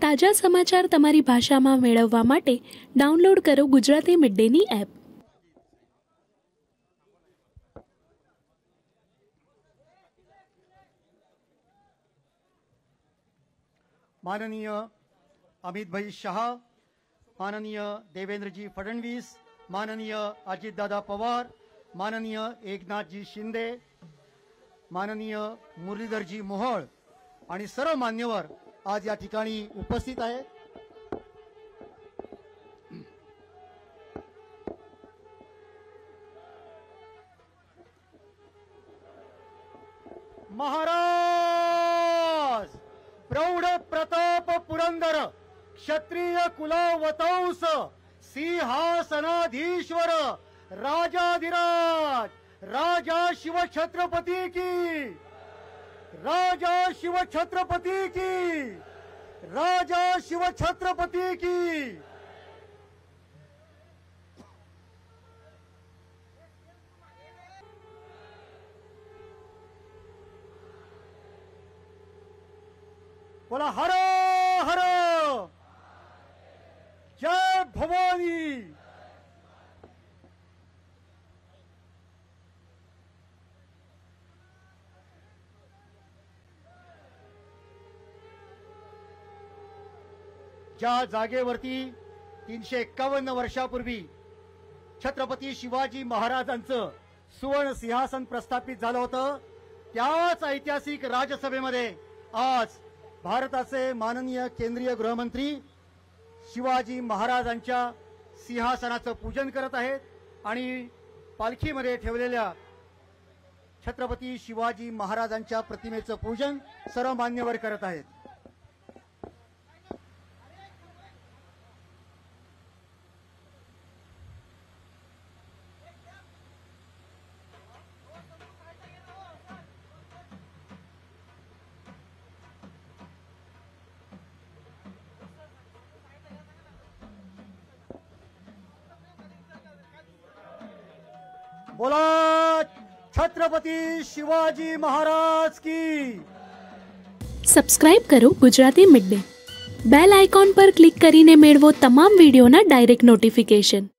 તાજા સમાચાર તમારી ભાષામાં મેળવવા માટે ડાઉનલોડ કરો ગુજરાતી મિડ ડેની એપ। माननीय अमित भाई शाह, माननीय देवेंद्रजी फडणवीस, माननीय अजितदादा पवार, माननीय एकनाथजी शिंदे, माननीय मुरलीधरजी मोहोळ आणि सर्व मान्यवर आज या ठिकाणी उपस्थित आहेत। महाराज प्रौढ प्रताप पुरंदर क्षत्रिय कुलावतंस सिंहासनाधीश्वर राजाधिराज राजा शिव छत्रपति की, राजा शिव छत्रपति की, राजा शिव छत्रपति की। बोला हर हर जय भवानी। ज्या जागेवरती 351 वर्षापूर्वी छत्रपती शिवाजी महाराजांचं सुवर्ण सिंहासन प्रस्थापित झालं होतं, त्याच ऐतिहासिक राजसभेमध्ये आज भारताचे माननीय केंद्रीय गृहमंत्री शिवाजी महाराजांच्या सिंहासनाचं पूजन करत आहेत आणि पालखीमध्ये ठेवलेल्या छत्रपती शिवाजी महाराजांच्या प्रतिमेचं पूजन सर्व मान्यवर करत आहेत। बोला छत्रपति शिवाजी महाराज की। સબસ્ક્રાઇબ કરો Gujarati mid day. Bell icon પર ક્લિક કરીને મેળવો તમામ વિડીયોના ડાયરેક્ટ નોટિફિકેશન।